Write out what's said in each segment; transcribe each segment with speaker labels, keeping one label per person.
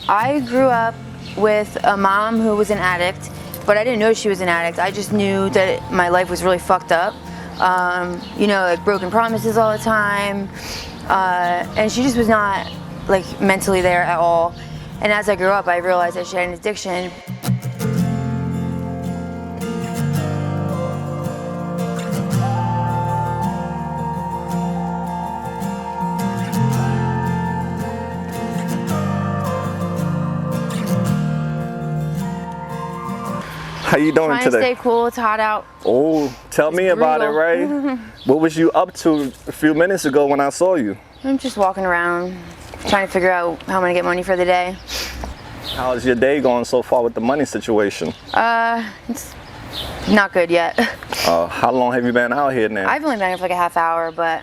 Speaker 1: I grew up with a mom who was an addict, but I didn't know she was an addict. I just knew that my life was really fucked up. You know, like broken promises all the time. And she just was not like mentally there at all. And as I grew up, I realized that she had an addiction.
Speaker 2: How you doing
Speaker 1: Trying
Speaker 2: today?
Speaker 1: to stay cool. It's hot out.
Speaker 2: Oh, tell me about it, Ray. What was you up to a few minutes ago when I saw you?
Speaker 1: I'm just walking around, trying to figure out how I'm gonna get money for the day.
Speaker 2: How's your day going so far with the money situation?
Speaker 1: It's not good yet.
Speaker 2: How long have you been out here now?
Speaker 1: I've only been here for like a half hour, but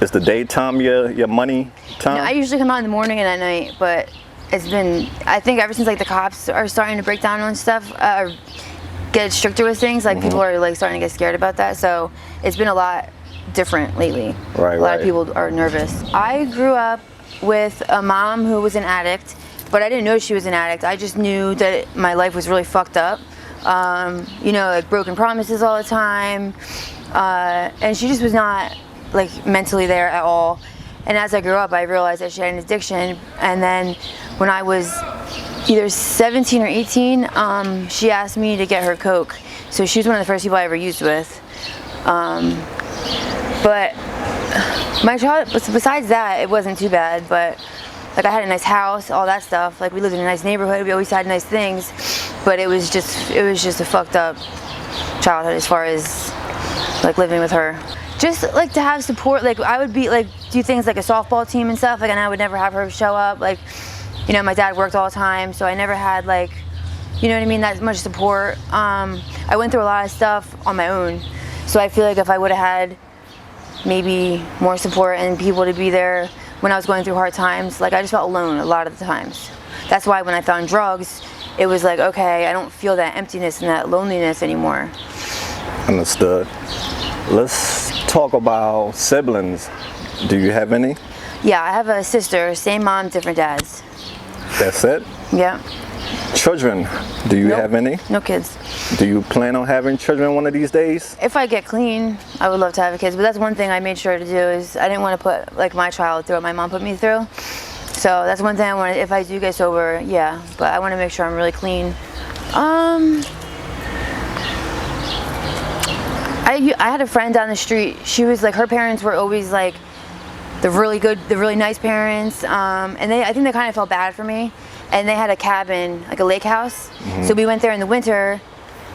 Speaker 2: Is the daytime your money time?
Speaker 1: I usually come out in the morning and at night, but it's been, I think ever since like the cops are starting to break down on stuff, or get stricter with things, like people are like starting to get scared about that. So it's been a lot different lately.
Speaker 2: Right,
Speaker 1: a lot of people are nervous. I grew up with a mom who was an addict, but I didn't know she was an addict. I just knew that my life was really fucked up. You know, like broken promises all the time. And she just was not like mentally there at all. And as I grew up, I realized that she had an addiction. And then when I was either 17 or 18, she asked me to get her coke. So she was one of the first people I ever used with. But my childhood, besides that, it wasn't too bad. But like I had a nice house, all that stuff. Like we lived in a nice neighborhood. We always had nice things. But it was just a fucked up childhood as far as like living with her. Just like to have support, like I would be like do things like a softball team and stuff, like, and I would never have her show up. Like, you know, my dad worked all the time, so I never had like, you know what I mean, that much support. I went through a lot of stuff on my own, so I feel like if I would have had maybe more support and people to be there when I was going through hard times, like I just felt alone a lot of the times. That's why when I found drugs, it was like, okay, I don't feel that emptiness and that loneliness anymore.
Speaker 2: Understood. Let's talk about siblings. Do you have any?
Speaker 1: Yeah, I have a sister, same mom, different dads.
Speaker 2: That's it?
Speaker 1: Yeah.
Speaker 2: Children, do you have any?
Speaker 1: No kids.
Speaker 2: Do you plan on having children one of these days?
Speaker 1: If I get clean, I would love to have kids, but that's one thing I made sure to do is I didn't want to put like my child through what my mom put me through. So that's one thing I want to, if I do get sober, yeah, but I want to make sure I'm really clean. I had a friend down the street. She was like, her parents were always like the really nice parents, and I think they kind of felt bad for me. And they had a cabin, like a lake house. So we went there in the winter,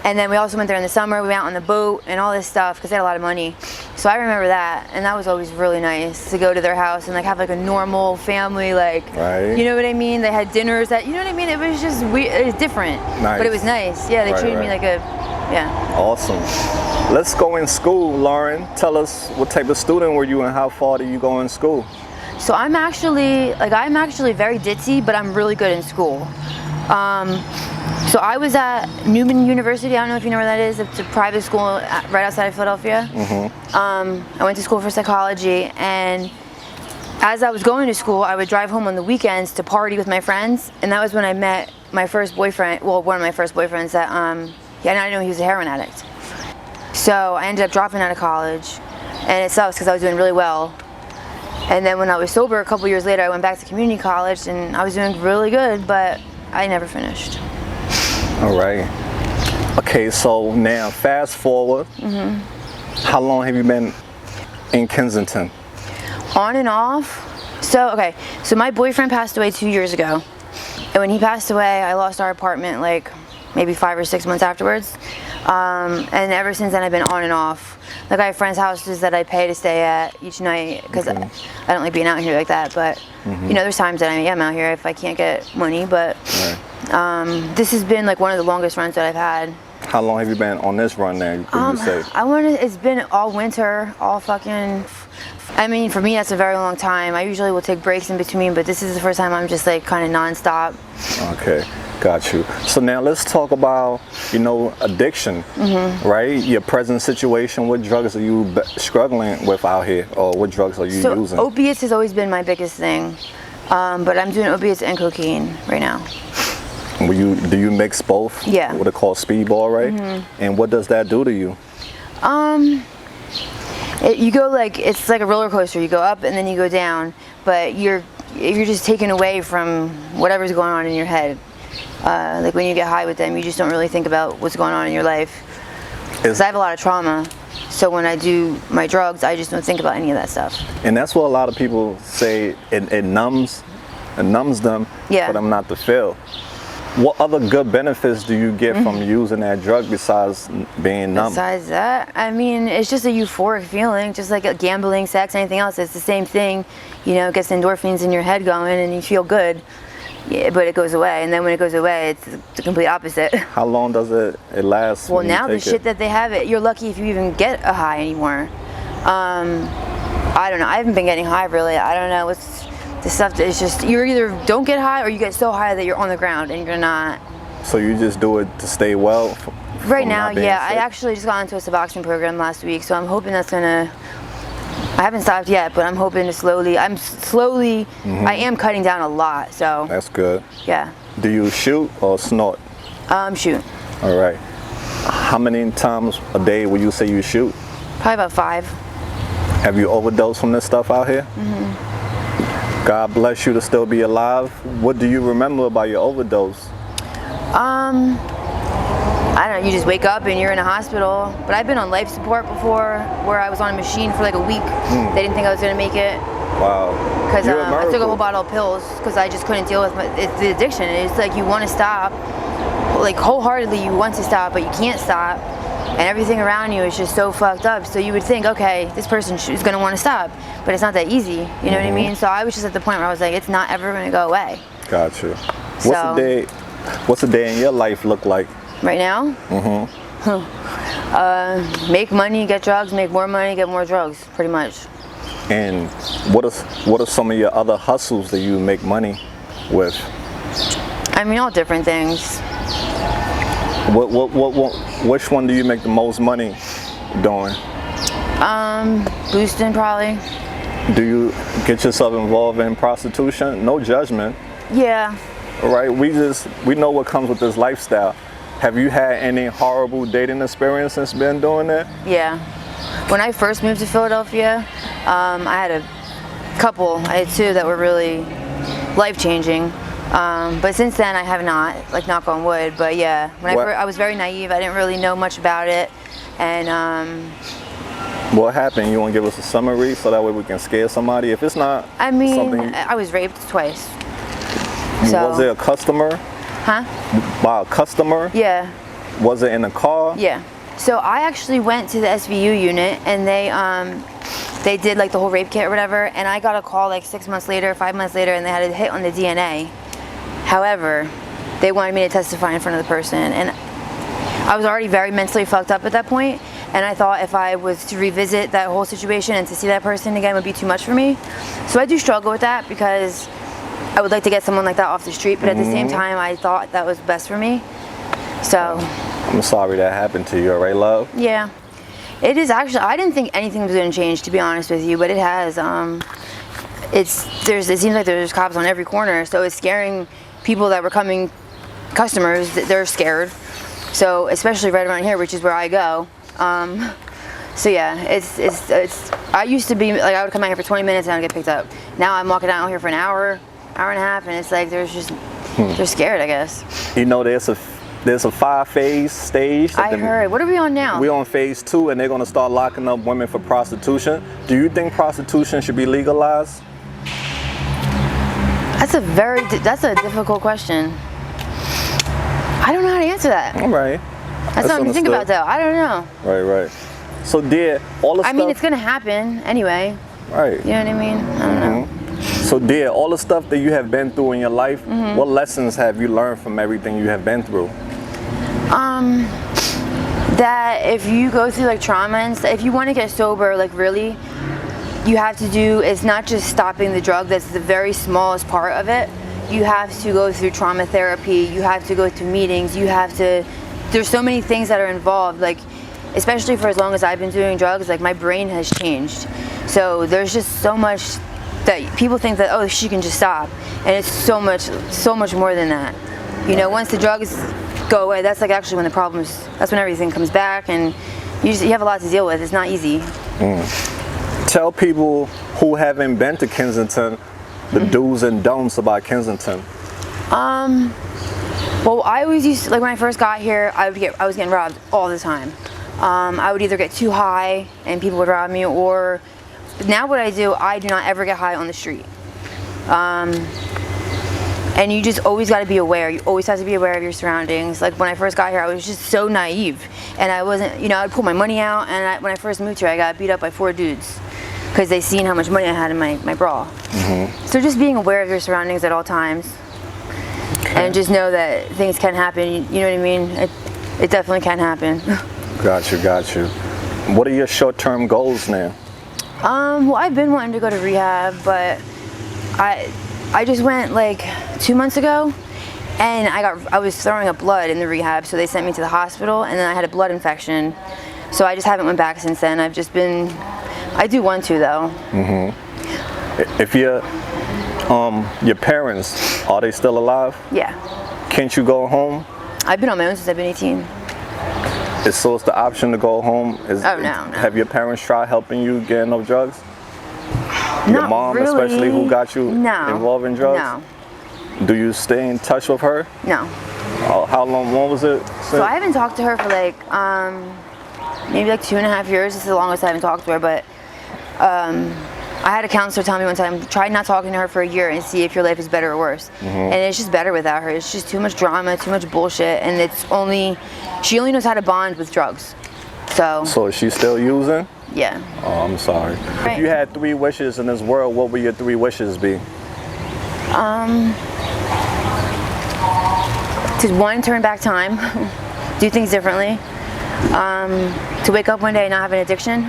Speaker 1: and then we also went there in the summer. We went out on the boat and all this stuff because they had a lot of money. So I remember that, and that was always really nice to go to their house and like have like a normal family, like, you know what I mean? They had dinners that, you know what I mean? It was just weird. It was different, but it was nice. Yeah, they treated me like a, yeah.
Speaker 2: Awesome. Let's go in school, Lauren. Tell us what type of student were you and how far do you go in school?
Speaker 1: So I'm actually very ditzy, but I'm really good in school. So I was at Newman University. I don't know if you know where that is. It's a private school right outside of Philadelphia. I went to school for psychology, and as I was going to school, I would drive home on the weekends to party with my friends, and that was when I met my first boyfriend, well, one of my first boyfriends that, yeah, and I didn't know he was a heroin addict. So I ended up dropping out of college, and it sucks because I was doing really well. And then when I was sober a couple years later, I went back to community college, and I was doing really good, but I never finished.
Speaker 2: All right. Okay, so now fast forward. How long have you been in Kensington?
Speaker 1: On and off. So, okay, so my boyfriend passed away 2 years ago. And when he passed away, I lost our apartment like maybe 5 or 6 months afterwards. And ever since then, I've been on and off. Like I have friends' houses that I pay to stay at each night because I don't like being out here like that. But you know, there's times that I am out here if I can't get money. But this has been like one of the longest runs that I've had.
Speaker 2: How long have you been on this run now? Would you say?
Speaker 1: It's been all winter, all fucking. I mean, for me, that's a very long time. I usually will take breaks in between, but this is the first time I'm just like kind of nonstop. Okay.
Speaker 2: Got you. So now let's talk about, you know, addiction, right? Your present situation. What drugs are you struggling with out here, or what drugs are you using?
Speaker 1: Opiates has always been my biggest thing. But I'm doing opiates and cocaine right now.
Speaker 2: Do you mix both?
Speaker 1: Yeah.
Speaker 2: What they call speedball, right? And what does that do to you?
Speaker 1: You go it's like a roller coaster. You go up and then you go down, but you're just taken away from whatever's going on in your head. Like when you get high with them, you just don't really think about what's going on in your life. Because I have a lot of trauma, so when I do my drugs, I just don't think about any of that stuff.
Speaker 2: And that's what a lot of people say. It numbs them for them not to feel. What other good benefits do you get from using that drug besides being numb?
Speaker 1: Besides that, I mean, it's just a euphoric feeling, just like gambling, sex, anything else. It's the same thing. You know, it gets endorphins in your head going and you feel good. Yeah, but it goes away, and then when it goes away, it's the complete opposite.
Speaker 2: How long does it last?
Speaker 1: Well, now the shit that they have you're lucky if you even get a high anymore. I don't know. I haven't been getting high really. I don't know. It's the stuff that is just, you either don't get high or you get so high that you're on the ground and you're not.
Speaker 2: So you just do it to stay well?
Speaker 1: Right now, yeah. I actually just got into a Suboxone program last week, so I'm hoping that's gonna. I haven't stopped yet, but I'm hoping to slowly. I am cutting down a lot, so.
Speaker 2: That's good.
Speaker 1: Yeah.
Speaker 2: Do you shoot or snort?
Speaker 1: Shoot.
Speaker 2: All right. How many times a day would you say you shoot?
Speaker 1: Probably about 5.
Speaker 2: Have you overdosed from this stuff out here? God bless you to still be alive. What do you remember about your overdose?
Speaker 1: I don't know, you just wake up and you're in a hospital. But I've been on life support before, where I was on a machine for like a week. They didn't think I was gonna make it.
Speaker 2: Wow.
Speaker 1: Because I took a whole bottle of pills because I just couldn't deal with it's the addiction. It's like you want to stop, like wholeheartedly you want to stop, but you can't stop. And everything around you is just so fucked up. So you would think, okay, this person is gonna want to stop, but it's not that easy. You know what I mean? So I was just at the point where I was like, it's not ever gonna go away.
Speaker 2: Gotcha. What's a day in your life look like?
Speaker 1: Right now? Make money, get drugs, make more money, get more drugs, pretty much.
Speaker 2: And what are some of your other hustles that you make money with?
Speaker 1: I mean, all different things.
Speaker 2: Which one do you make the most money doing?
Speaker 1: Boosting probably.
Speaker 2: Do you get yourself involved in prostitution? No judgment.
Speaker 1: Yeah.
Speaker 2: All right, we know what comes with this lifestyle. Have you had any horrible dating experience since been doing that?
Speaker 1: Yeah. When I first moved to Philadelphia, I had a couple. I had 2 that were really life-changing. But since then, I have not, like knock on wood. But yeah, I was very naive. I didn't really know much about it. And
Speaker 2: what happened? You want to give us a summary so that way we can scare somebody? If it's not,
Speaker 1: I mean, I was raped twice. So,
Speaker 2: was it a customer?
Speaker 1: Huh?
Speaker 2: By a customer?
Speaker 1: Yeah.
Speaker 2: Was it in a car?
Speaker 1: Yeah. So I actually went to the SVU unit and they did like the whole rape kit or whatever, and I got a call like 6 months later, 5 months later, and they had a hit on the DNA. However, they wanted me to testify in front of the person, and I was already very mentally fucked up at that point, and I thought if I was to revisit that whole situation and to see that person again would be too much for me. So I do struggle with that because I would like to get someone like that off the street, but at the same time, I thought that was best for me. So.
Speaker 2: I'm sorry that happened to you, all right, love?
Speaker 1: Yeah. It is actually, I didn't think anything was going to change, to be honest with you, but it has. It seems like there's cops on every corner, so it's scaring people that were coming, customers, they're scared. So, especially right around here, which is where I go. So yeah, it's. I used to be, like I would come out here for 20 minutes and I'd get picked up. Now I'm walking out here for an hour and a half, and it's like they're scared, I guess.
Speaker 2: You know, there's a 5-phase stage.
Speaker 1: I heard. What are we on now?
Speaker 2: We're on phase 2, and they're going to start locking up women for prostitution. Do you think prostitution should be legalized?
Speaker 1: That's a difficult question. I don't know how to answer that.
Speaker 2: All right.
Speaker 1: That's something to think about, though. I don't know.
Speaker 2: Right. So, dear, all the stuff.
Speaker 1: I mean, it's going to happen anyway.
Speaker 2: Right.
Speaker 1: You know what I mean? I don't know.
Speaker 2: So, dear, all the stuff that you have been through in your life, what lessons have you learned from everything you have been through?
Speaker 1: That if you go through like trauma and stuff, if you want to get sober, like really, you have to do, it's not just stopping the drug, that's the very smallest part of it. You have to go through trauma therapy, you have to go to meetings, there's so many things that are involved, like, especially for as long as I've been doing drugs, like my brain has changed. So there's just so much that people think that, oh, she can just stop, and it's so much more than that. You know, once the drugs go away, that's like actually when the problems, that's when everything comes back, and you have a lot to deal with. It's not easy.
Speaker 2: Tell people who haven't been to Kensington the do's and don'ts about Kensington.
Speaker 1: Well, I always used to, like when I first got here, I was getting robbed all the time. I would either get too high and people would rob me, or now what I do not ever get high on the street. And you just always got to be aware. You always have to be aware of your surroundings. Like when I first got here, I was just so naive, and I wasn't, you know, I'd pull my money out, and when I first moved here, I got beat up by 4 dudes because they seen how much money I had in my bra. So just being aware of your surroundings at all times, and just know that things can happen. You know what I mean? It definitely can happen.
Speaker 2: Got you. What are your short-term goals now?
Speaker 1: Well, I've been wanting to go to rehab, but I just went like 2 months ago, and I was throwing up blood in the rehab, so they sent me to the hospital, and then I had a blood infection, so I just haven't went back since then. I do want to though.
Speaker 2: If your parents, are they still alive?
Speaker 1: Yeah.
Speaker 2: Can't you go home?
Speaker 1: I've been on my own since I've been 18.
Speaker 2: So it's the option to go home?
Speaker 1: No.
Speaker 2: Have your parents tried helping you get enough drugs? Your
Speaker 1: Not
Speaker 2: mom,
Speaker 1: really.
Speaker 2: especially, who got you involved in drugs?
Speaker 1: No.
Speaker 2: Do you stay in touch with her?
Speaker 1: No.
Speaker 2: How long? When was it?
Speaker 1: So I haven't talked to her for like maybe like 2.5 years. This is the longest I haven't talked to her. But I had a counselor tell me one time, try not talking to her for a year and see if your life is better or worse. And it's just better without her. It's just too much drama, too much bullshit, and she only knows how to bond with drugs. So
Speaker 2: is she still using?
Speaker 1: Yeah.
Speaker 2: Oh, I'm sorry.
Speaker 1: Right.
Speaker 2: If you had 3 wishes in this world, what would your 3 wishes be?
Speaker 1: To one, turn back time, do things differently, to wake up one day and not have an addiction,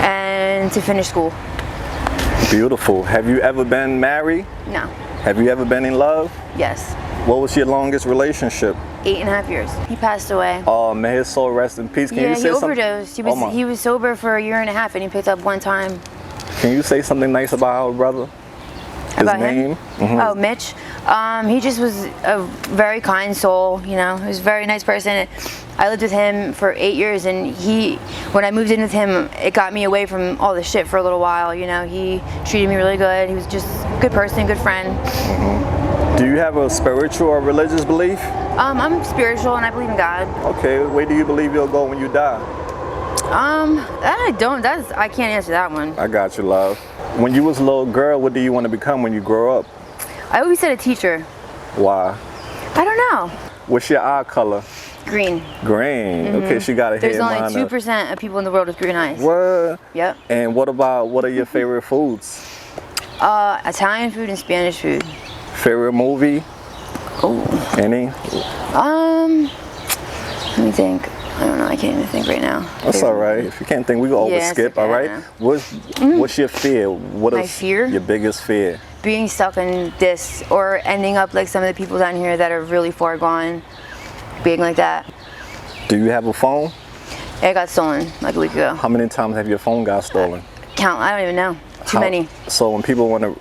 Speaker 1: and to finish school.
Speaker 2: Beautiful. Have you ever been married?
Speaker 1: No.
Speaker 2: Have you ever been in love?
Speaker 1: Yes.
Speaker 2: What was your longest relationship?
Speaker 1: 8.5 years. He passed away.
Speaker 2: Oh, may his soul rest in peace. Can you say
Speaker 1: he overdosed. He was sober for 1.5 years, and he picked up one time.
Speaker 2: Can you say something nice about our brother? His name?
Speaker 1: Oh, Mitch. He just was a very kind soul, you know. He was a very nice person. I lived with him for 8 years, and when I moved in with him, it got me away from all the shit for a little while, you know. He treated me really good. He was just a good person, good friend.
Speaker 2: Do you have a spiritual or religious belief?
Speaker 1: I'm spiritual, and I believe in God.
Speaker 2: Okay, where do you believe you'll go when you die?
Speaker 1: I don't. I can't answer that one.
Speaker 2: I got you, love. When you was a little girl, what do you want to become when you grow up?
Speaker 1: I always said a teacher.
Speaker 2: Why?
Speaker 1: I don't know.
Speaker 2: What's your eye color?
Speaker 1: Green.
Speaker 2: Green. Okay, she got a head.
Speaker 1: There's only 2% of people in the world with green eyes.
Speaker 2: What?
Speaker 1: Yep.
Speaker 2: And what are your favorite foods?
Speaker 1: Italian food and Spanish food.
Speaker 2: Favorite movie?
Speaker 1: Oh.
Speaker 2: Any?
Speaker 1: Let me think. I don't know. I can't even think right now.
Speaker 2: That's all right. If you can't think, we can always skip. Okay, all right. What's your fear? What
Speaker 1: My
Speaker 2: is
Speaker 1: fear?
Speaker 2: Your biggest fear?
Speaker 1: Being stuck in this, or ending up like some of the people down here that are really far gone. Being like that.
Speaker 2: Do you have a phone?
Speaker 1: It got stolen like a week ago.
Speaker 2: How many times have your phone got stolen?
Speaker 1: Count. I don't even know. Too many.
Speaker 2: So when people want to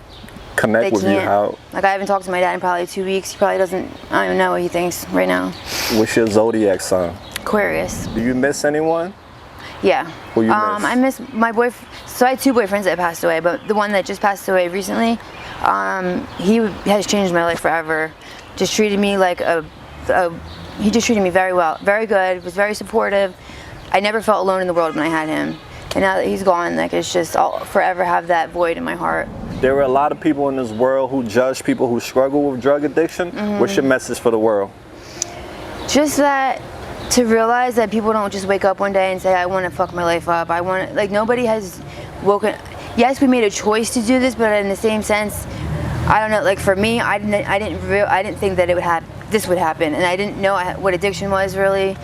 Speaker 2: connect with you, how?
Speaker 1: Like I haven't talked to my dad in probably 2 weeks. He probably doesn't. I don't even know what he thinks right now.
Speaker 2: What's your zodiac sign?
Speaker 1: Aquarius.
Speaker 2: Do you miss anyone?
Speaker 1: Yeah.
Speaker 2: Who you miss?
Speaker 1: I miss my boyfriend. So I had 2 boyfriends that passed away, but the one that just passed away recently, he has changed my life forever. Just treated me like he just treated me very well, very good, was very supportive. I never felt alone in the world when I had him. And now that he's gone, like it's just, I'll forever have that void in my heart.
Speaker 2: There are a lot of people in this world who judge people who struggle with drug addiction. What's your message for the world?
Speaker 1: Just that, to realize that people don't just wake up one day and say, I want to fuck my life up. Like nobody has woken. Yes, we made a choice to do this, but in the same sense, I don't know. Like for me, I didn't think that this would happen, and I didn't know what addiction was really.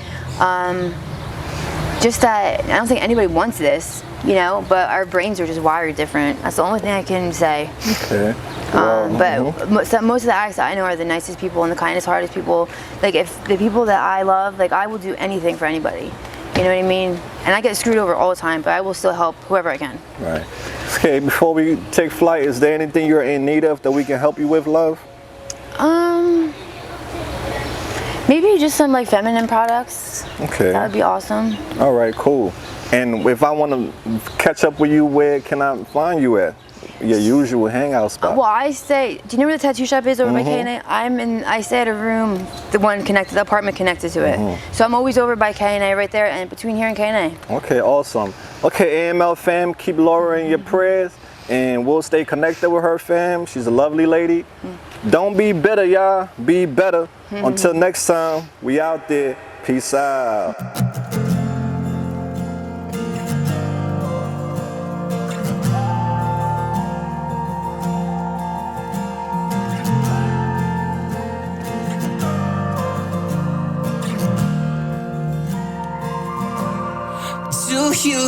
Speaker 1: Just that I don't think anybody wants this, you know. But our brains are just wired different. That's the only thing I can say.
Speaker 2: Okay.
Speaker 1: But most of the addicts that I know are the nicest people and the kindest, hardest people. Like if the people that I love, like I will do anything for anybody. You know what I mean? And I get screwed over all the time, but I will still help whoever I can.
Speaker 2: Right. Okay, before we take flight, is there anything you're in need of that we can help you with, love?
Speaker 1: Maybe just some like feminine products.
Speaker 2: Okay.
Speaker 1: That would be awesome.
Speaker 2: All right, cool. And if I want to catch up with you, where can I find you at? Your usual hangout spot.
Speaker 1: Well, I stay. Do you know where the tattoo shop is over by K&A? I stay at a room, the apartment connected to it. So I'm always over by K&A right there, and between here and K&A.
Speaker 2: Okay, awesome. Okay, AML fam, keep Laura in your prayers, and we'll stay connected with her, fam. She's a lovely lady. Don't be bitter, y'all. Be better. Until next time, we out there. Peace out.
Speaker 3: Do you